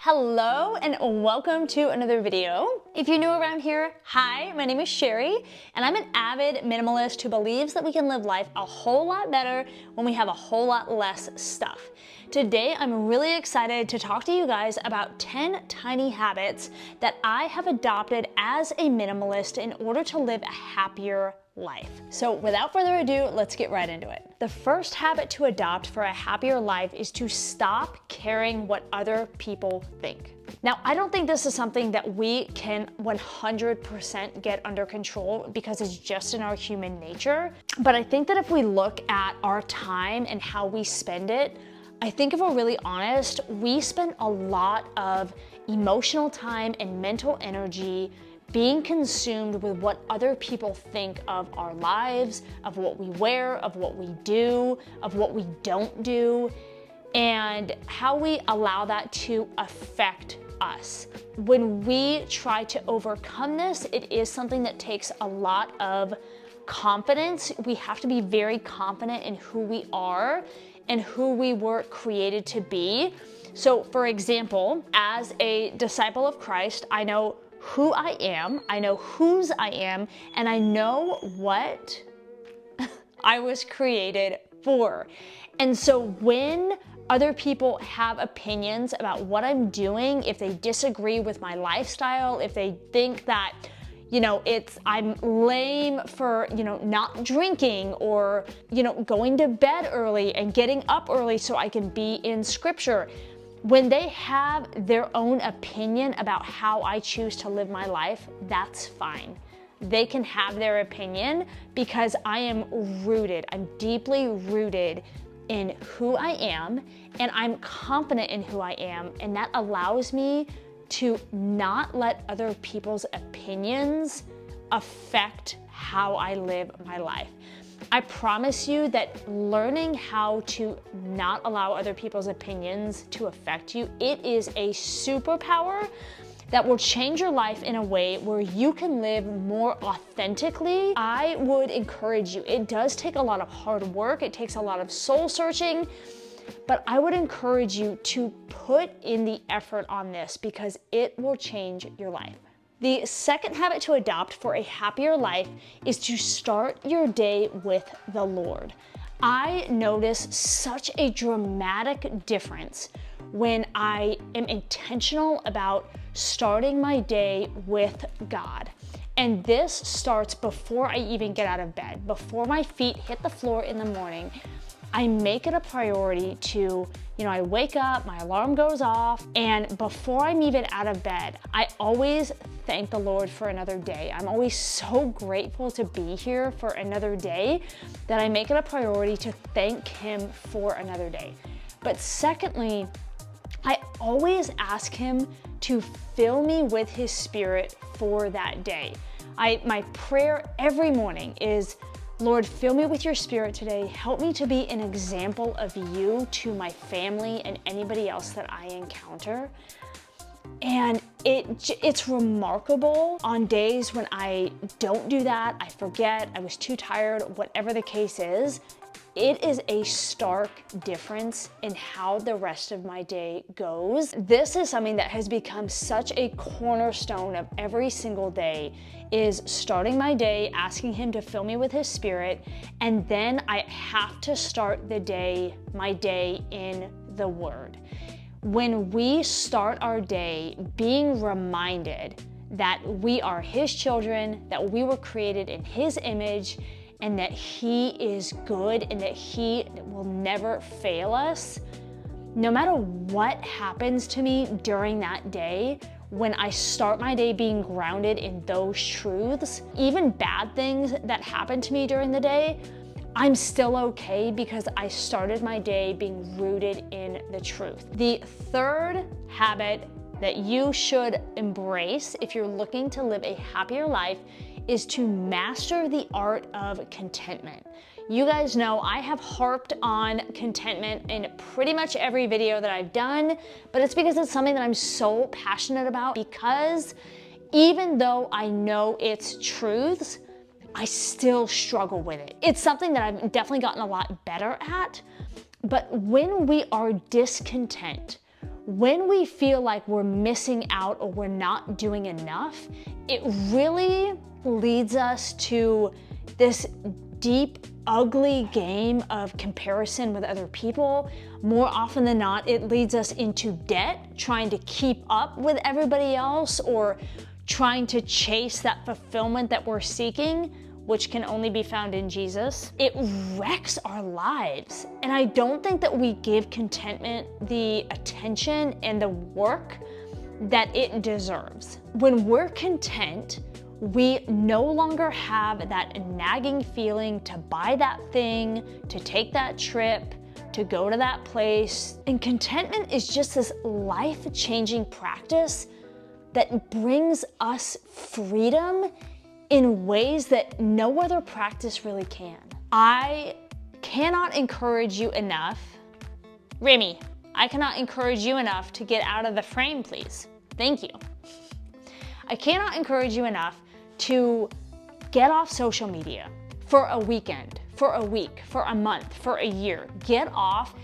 Hello and welcome to another video. If you're new around here, hi, my name is Sherry and I'm an avid minimalist who believes that we can live life a whole lot better when we have a whole lot less stuff. Today, I'm really excited to talk to you guys about 10 tiny habits that I have adopted as a minimalist in order to live a happier life. So without further ado, let's get right into it. The first habit to adopt for a happier life is to stop caring what other people think. Now, I don't think this is something that we can 100% get under control because it's just in our human nature. But I think that if we look at our time and how we spend it, I think if we're really honest, we spend a lot of emotional time and mental energy being consumed with what other people think of our lives, of what we wear, of what we do, of what we don't do, and how we allow that to affect us. When we try to overcome this, it is something that takes a lot of confidence. We have to be very confident in who we are and who we were created to be. So for example, as a disciple of Christ, I know who I am, I know whose I am, and I know what I was created for. And so when other people have opinions about what I'm doing, if they disagree with my lifestyle, if they think that, I'm lame for, not drinking or, going to bed early and getting up early so I can be in scripture. When they have their own opinion about how I choose to live my life, that's fine. They can have their opinion because I am rooted, I'm deeply rooted in who I am, and I'm confident in who I am, and that allows me to not let other people's opinions affect how I live my life. I promise you that learning how to not allow other people's opinions to affect you, it is a superpower that will change your life in a way where you can live more authentically. I would encourage you. It does take a lot of hard work. It takes a lot of soul searching, but I would encourage you to put in the effort on this because it will change your life. The second habit to adopt for a happier life is to start your day with the Lord. I notice such a dramatic difference when I am intentional about starting my day with God. And this starts before I even get out of bed. Before my feet hit the floor in the morning, I make it a priority to, I wake up, my alarm goes off, and before I'm even out of bed, I always thank the Lord for another day. I'm always so grateful to be here for another day that I make it a priority to thank Him for another day. But secondly, I always ask Him to fill me with His Spirit for that day. My prayer every morning is, Lord, fill me with your Spirit today. Help me to be an example of you to my family and anybody else that I encounter. And it's remarkable on days when I don't do that, I forget, I was too tired, whatever the case is. It is a stark difference in how the rest of my day goes. This is something that has become such a cornerstone of every single day, is starting my day, asking Him to fill me with His Spirit, and then I have to start my day in the Word. When we start our day being reminded that we are His children, that we were created in His image, and that He is good and that He will never fail us, no matter what happens to me during that day, when I start my day being grounded in those truths, even bad things that happen to me during the day, I'm still okay because I started my day being rooted in the truth. The third habit that you should embrace if you're looking to live a happier life is to master the art of contentment. You guys know I have harped on contentment in pretty much every video that I've done, but it's because it's something that I'm so passionate about, because even though I know its truths, I still struggle with it. It's something that I've definitely gotten a lot better at, but when we are discontent, when we feel like we're missing out or we're not doing enough, it really leads us to this deep, ugly game of comparison with other people. More often than not, it leads us into debt, trying to keep up with everybody else or trying to chase that fulfillment that we're seeking, which can only be found in Jesus. It wrecks our lives. And I don't think that we give contentment the attention and the work that it deserves. When we're content, we no longer have that nagging feeling to buy that thing, to take that trip, to go to that place. And contentment is just this life-changing practice that brings us freedom in ways that no other practice really can. I cannot encourage you enough. Remy, I cannot encourage you enough to get out of the frame, please. Thank you. I cannot encourage you enough to get off social media for a weekend, for a week, for a month, for a year. Get off.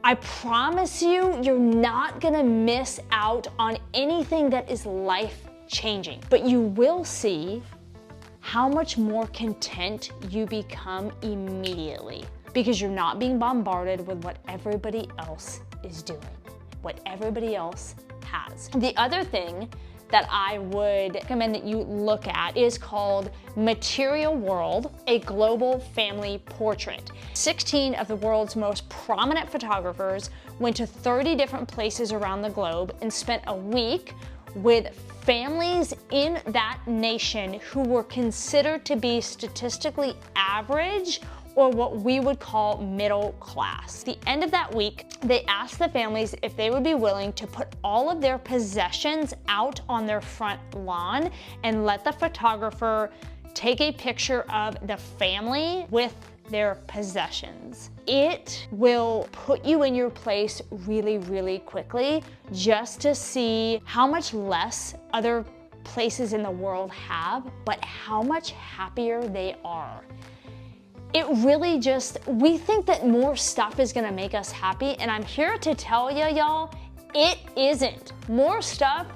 I promise you, you're not gonna miss out on anything that is life-changing, but you will see how much more content you become immediately because you're not being bombarded with what everybody else is doing, what everybody else has. The other thing that I would recommend that you look at is called Material World, a Global Family Portrait. 16 of the world's most prominent photographers went to 30 different places around the globe and spent a week with families in that nation who were considered to be statistically average or what we would call middle class. At the end of that week, they asked the families if they would be willing to put all of their possessions out on their front lawn and let the photographer take a picture of the family with their possessions. It will put you in your place really, really quickly just to see how much less other places in the world have, but how much happier they are. It really just, we think that more stuff is gonna make us happy, and I'm here to tell you, y'all, it isn't. More stuff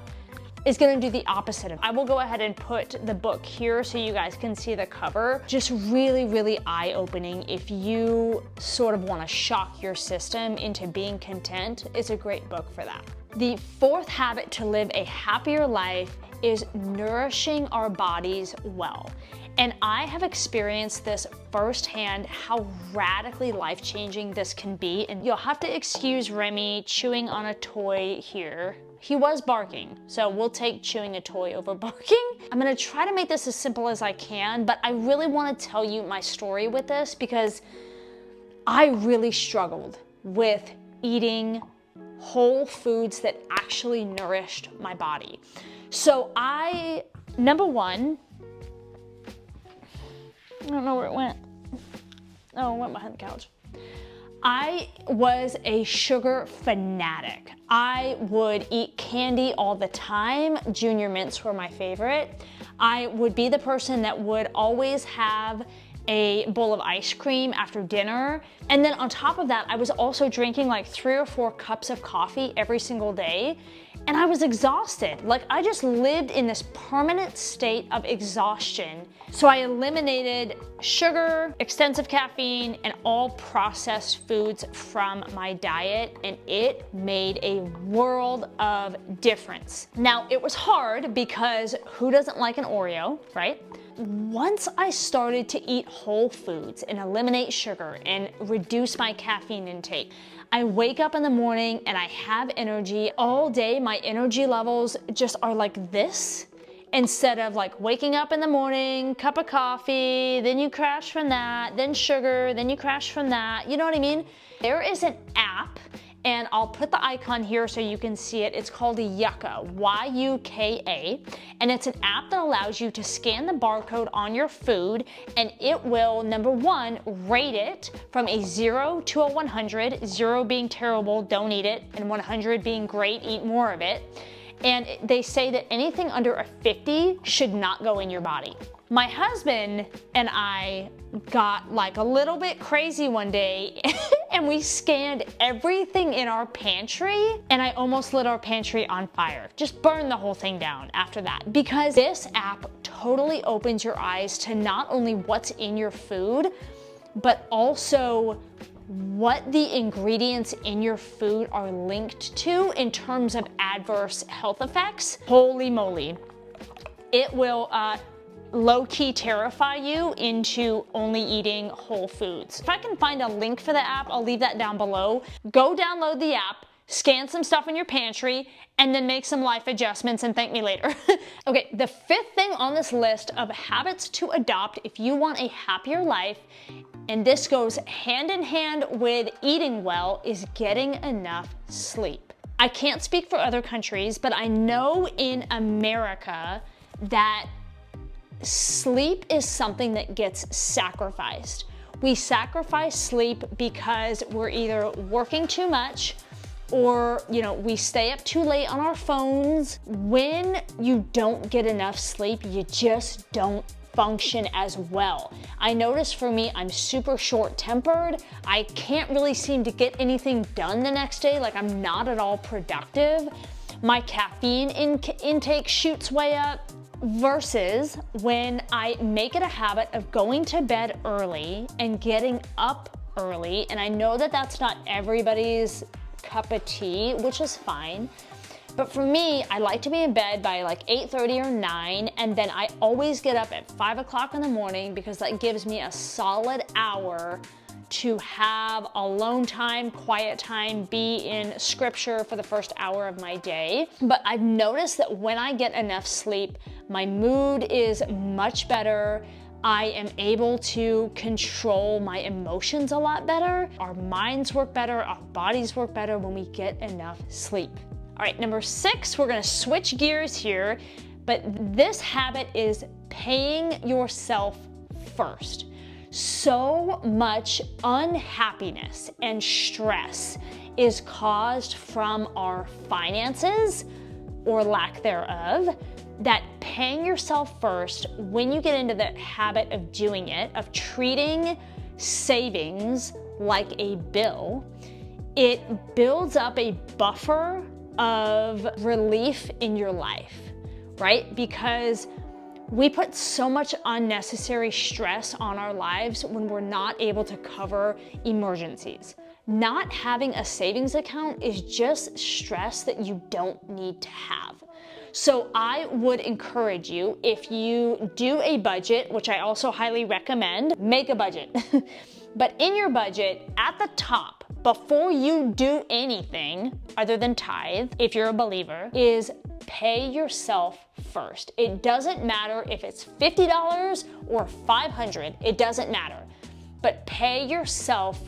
is gonna do the opposite of it. I will go ahead and put the book here so you guys can see the cover. Just really, really eye-opening. If you sort of wanna shock your system into being content, it's a great book for that. The fourth habit to live a happier life is nourishing our bodies well. And I have experienced this firsthand, how radically life-changing this can be. And you'll have to excuse Remy chewing on a toy here. He was barking, so we'll take chewing a toy over barking. I'm gonna try to make this as simple as I can, but I really wanna tell you my story with this because I really struggled with eating whole foods that actually nourished my body. So number one, I don't know where it went. Oh, it went behind the couch. I was a sugar fanatic. I would eat candy all the time. Junior Mints were my favorite. I would be the person that would always have a bowl of ice cream after dinner. And then on top of that, I was also drinking like 3 or 4 cups of coffee every single day. And I was exhausted. Like I just lived in this permanent state of exhaustion. So I eliminated sugar, extensive caffeine, and all processed foods from my diet, and it made a world of difference. Now, it was hard because who doesn't like an Oreo, right? Once I started to eat whole foods and eliminate sugar and reduce my caffeine intake, I wake up in the morning and I have energy all day. My energy levels just are like this, instead of like waking up in the morning, cup of coffee, then you crash from that, then sugar, then you crash from that. You know what I mean? There is an app, and I'll put the icon here so you can see it. It's called Yuka, Y-U-K-A, and it's an app that allows you to scan the barcode on your food, and it will, number one, rate it from a 0 to a 100, 0 being terrible, don't eat it, and 100 being great, eat more of it. And they say that anything under a 50 should not go in your body. My husband and I got like a little bit crazy one day and we scanned everything in our pantry, and I almost lit our pantry on fire. Just burned the whole thing down after that, because this app totally opens your eyes to not only what's in your food, but also what the ingredients in your food are linked to in terms of adverse health effects. Holy moly. It will low-key terrify you into only eating whole foods. If I can find a link for the app, I'll leave that down below. Go download the app, scan some stuff in your pantry, and then make some life adjustments and thank me later. Okay, the fifth thing on this list of habits to adopt if you want a happier life, and this goes hand in hand with eating well, is getting enough sleep. I can't speak for other countries, but I know in America that sleep is something that gets sacrificed. We sacrifice sleep because we're either working too much or, we stay up too late on our phones. When you don't get enough sleep, you just don't function as well. I notice for me, I'm super short-tempered. I can't really seem to get anything done the next day. Like, I'm not at all productive. My caffeine intake shoots way up. Versus when I make it a habit of going to bed early and getting up early, and I know that that's not everybody's cup of tea, which is fine, but for me, I like to be in bed by like 8:30 or 9, and then I always get up at 5 o'clock in the morning because that gives me a solid hour to have alone time, quiet time, be in scripture for the first hour of my day. But I've noticed that when I get enough sleep, my mood is much better. I am able to control my emotions a lot better. Our minds work better, our bodies work better when we get enough sleep. All right, number 6, we're gonna switch gears here, but this habit is paying yourself first. So much unhappiness and stress is caused from our finances or lack thereof, that paying yourself first, when you get into the habit of doing it, of treating savings like a bill, it builds up a buffer of relief in your life, right? Because we put so much unnecessary stress on our lives when we're not able to cover emergencies. Not having a savings account is just stress that you don't need to have. So I would encourage you, if you do a budget, which I also highly recommend, make a budget. But in your budget, at the top, before you do anything other than tithe, if you're a believer, is pay yourself first. It doesn't matter if it's $50 or $500, it doesn't matter. But pay yourself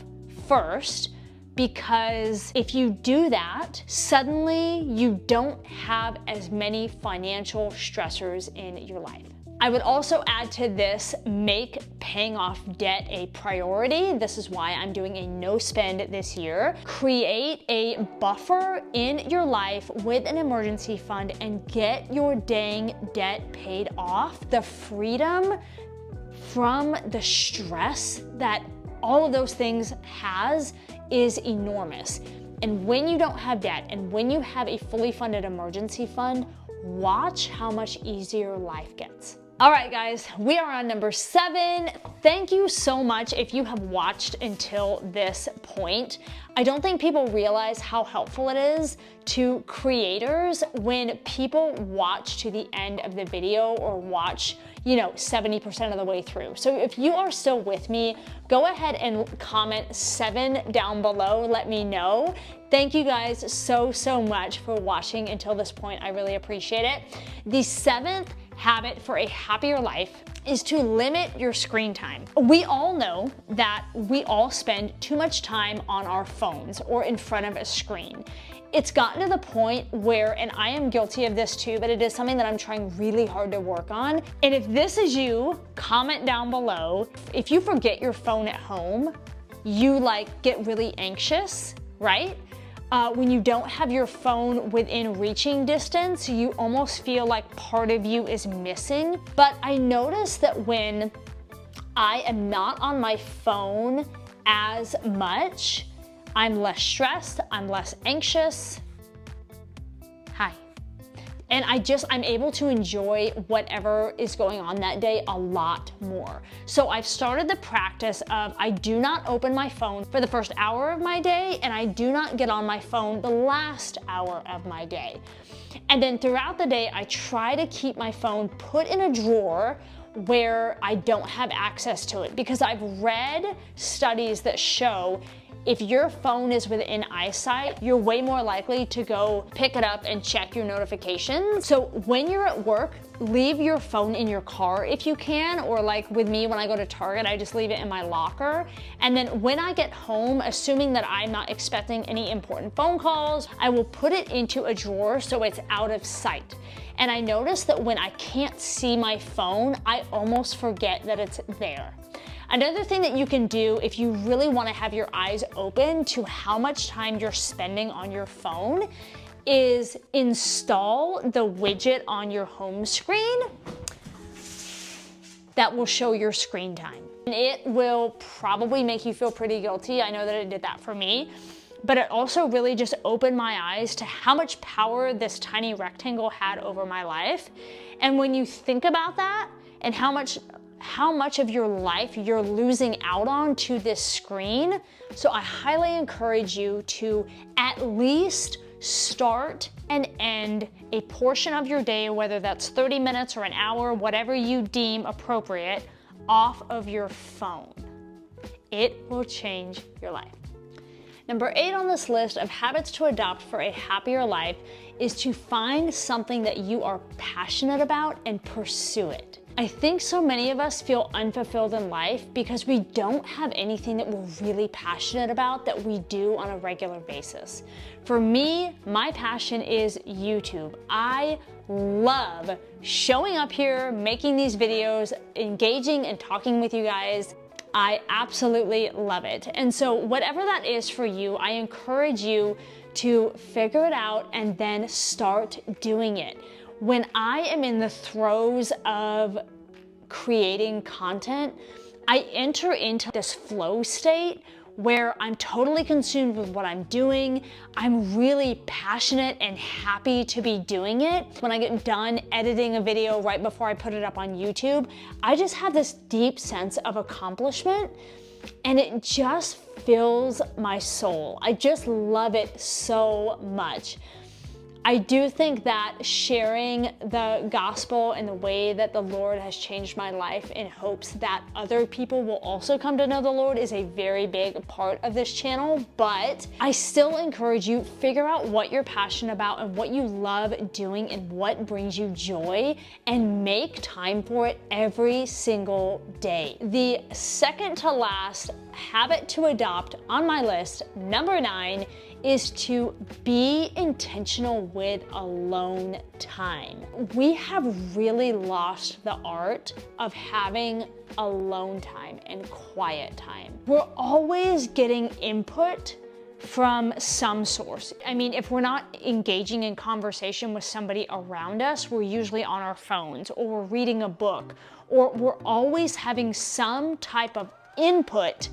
first, because if you do that, suddenly you don't have as many financial stressors in your life. I would also add to this, make paying off debt a priority. This is why I'm doing a no spend this year. Create a buffer in your life with an emergency fund and get your dang debt paid off. The freedom from the stress that all of those things has is enormous. And when you don't have debt and when you have a fully funded emergency fund, watch how much easier life gets. All right, guys, we are on number 7. Thank you so much if you have watched until this point. I don't think people realize how helpful it is to creators when people watch to the end of the video or watch, 70% of the way through. So if you are still with me, go ahead and comment 7 down below. Let me know. Thank you guys so much for watching until this point. I really appreciate it. The 7th habit for a happier life is to limit your screen time. We all know that we all spend too much time on our phones or in front of a screen. It's gotten to the point where, and I am guilty of this too, but it is something that I'm trying really hard to work on. And if this is you, comment down below. If you forget your phone at home, you get really anxious, right? When you don't have your phone within reaching distance, you almost feel like part of you is missing. But I notice that when I am not on my phone as much, I'm less stressed, I'm less anxious. Hi. And I'm able to enjoy whatever is going on that day a lot more. So I've started the practice of I do not open my phone for the first hour of my day, and I do not get on my phone the last hour of my day. And then throughout the day, I try to keep my phone put in a drawer where I don't have access to it, because I've read studies that show if your phone is within eyesight, you're way more likely to go pick it up and check your notifications. So when you're at work, leave your phone in your car if you can, or like with me, when I go to Target, I just leave it in my locker. And then when I get home, assuming that I'm not expecting any important phone calls, I will put it into a drawer so it's out of sight. And I notice that when I can't see my phone, I almost forget that it's there. Another thing that you can do if you really want to have your eyes open to how much time you're spending on your phone is install the widget on your home screen that will show your screen time. And it will probably make you feel pretty guilty. I know that it did that for me, but it also really just opened my eyes to how much power this tiny rectangle had over my life. And when you think about that and how much of your life you're losing out on to this screen. So I highly encourage you to at least start and end a portion of your day, whether that's 30 minutes or an hour, whatever you deem appropriate, off of your phone. It will change your life. Number 8 on this list of habits to adopt for a happier life is to find something that you are passionate about and pursue it. I think so many of us feel unfulfilled in life because we don't have anything that we're really passionate about that we do on a regular basis. For me, my passion is YouTube. I love showing up here, making these videos, engaging and talking with you guys. I absolutely love it. And so whatever that is for you, I encourage you to figure it out and then start doing it. When I am in the throes of creating content, I enter into this flow state where I'm totally consumed with what I'm doing. I'm really passionate and happy to be doing it. When I get done editing a video right before I put it up on YouTube, I just have this deep sense of accomplishment, and it just fills my soul. I just love it so much. I do think that sharing the gospel and the way that the Lord has changed my life in hopes that other people will also come to know the Lord is a very big part of this channel, but I still encourage you, figure out what you're passionate about and what you love doing and what brings you joy, and make time for it every single day. The second to last habit to adopt on my list, number 9, is to be intentional with alone time. We have really lost the art of having alone time and quiet time. We're always getting input from some source. I mean, if we're not engaging in conversation with somebody around us, we're usually on our phones, or we're reading a book, or we're always having some type of input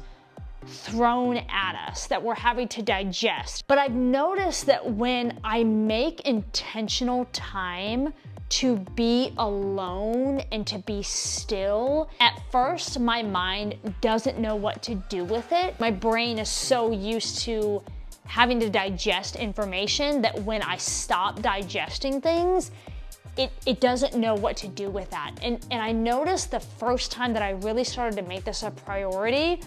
thrown at us that we're having to digest. But I've noticed that when I make intentional time to be alone and to be still, at first my mind doesn't know what to do with it. My brain is so used to having to digest information that when I stop digesting things, it doesn't know what to do with that. And I noticed the first time that I really started to make this a priority,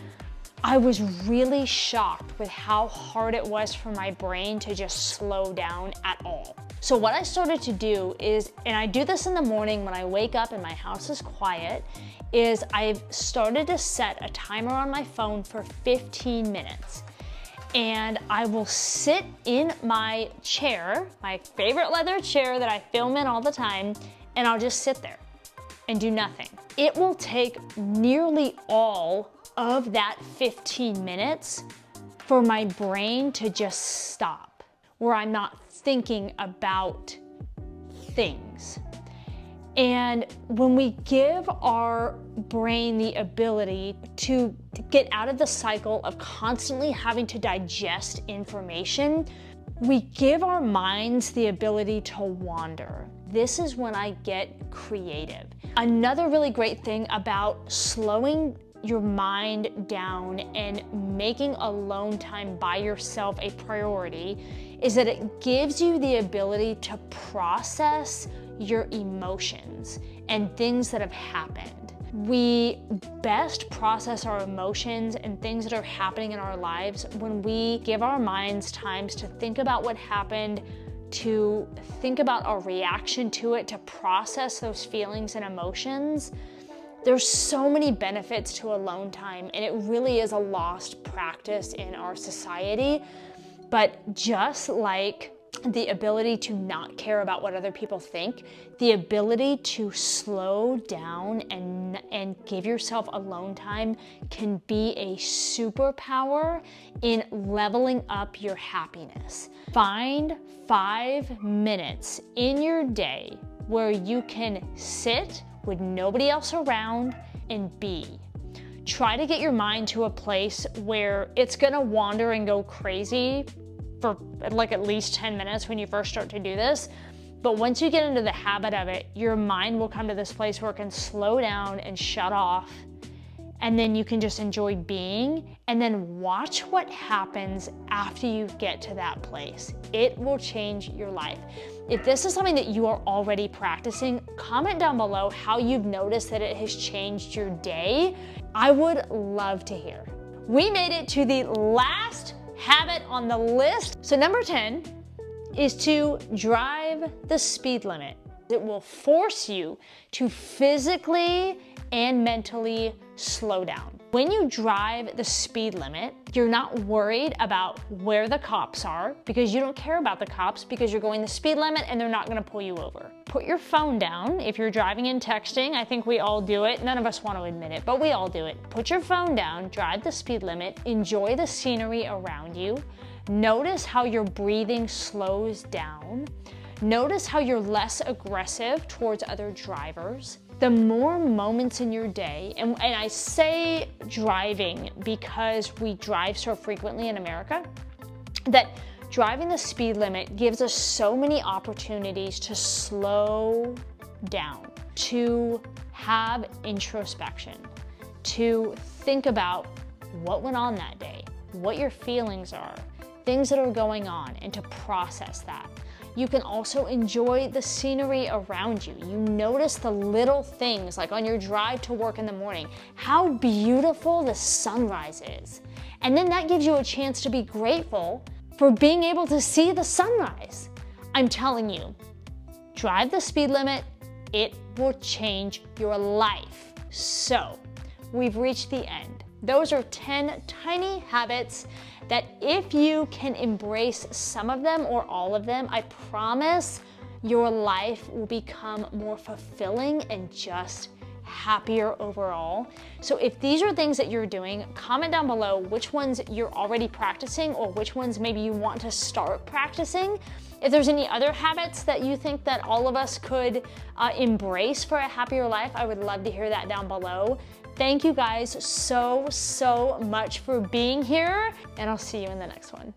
I was really shocked with how hard it was for my brain to just slow down at all. So what I started to do is, and I do this in the morning when I wake up and my house is quiet, is I've started to set a timer on my phone for 15 minutes. And I will sit in my chair, my favorite leather chair that I film in all the time, and I'll just sit there and do nothing. It will take nearly all of that 15 minutes for my brain to just stop, where I'm not thinking about things. And when we give our brain the ability to get out of the cycle of constantly having to digest information, we give our minds the ability to wander. This is when I get creative. Another really great thing about slowing your mind down and making alone time by yourself a priority is that it gives you the ability to process your emotions and things that have happened. We best process our emotions and things that are happening in our lives when we give our minds times to think about what happened, to think about our reaction to it, to process those feelings and emotions. There's so many benefits to alone time, and it really is a lost practice in our society. But just like the ability to not care about what other people think, the ability to slow down and give yourself alone time can be a superpower in leveling up your happiness. Find 5 minutes in your day where you can sit with nobody else around and be. Try to get your mind to a place where it's gonna wander and go crazy for like at least 10 minutes when you first start to do this. But once you get into the habit of it, your mind will come to this place where it can slow down and shut off. And then you can just enjoy being, and then watch what happens after you get to that place. It will change your life. If this is something that you are already practicing, comment down below how you've noticed that it has changed your day. I would love to hear. We made it to the last habit on the list. So number 10 is to drive the speed limit. It will force you to physically and mentally slow down. When you drive the speed limit, you're not worried about where the cops are because you don't care about the cops because you're going the speed limit and they're not gonna pull you over. Put your phone down if you're driving and texting. I think we all do it. None of us want to admit it, but we all do it. Put your phone down, drive the speed limit, enjoy the scenery around you. Notice how your breathing slows down. Notice how you're less aggressive towards other drivers. The more moments in your day, and I say driving because we drive so frequently in America, that driving the speed limit gives us so many opportunities to slow down, to have introspection, to think about what went on that day, what your feelings are, things that are going on, and to process that. You can also enjoy the scenery around you. You notice the little things, like on your drive to work in the morning, how beautiful the sunrise is. And then that gives you a chance to be grateful for being able to see the sunrise. I'm telling you, drive the speed limit, it will change your life. So, we've reached the end. Those are 10 tiny habits that if you can embrace some of them or all of them, I promise your life will become more fulfilling and just happier overall. So if these are things that you're doing, comment down below which ones you're already practicing or which ones maybe you want to start practicing. If there's any other habits that you think that all of us could embrace for a happier life, I would love to hear that down below. Thank you guys so much for being here, and I'll see you in the next one.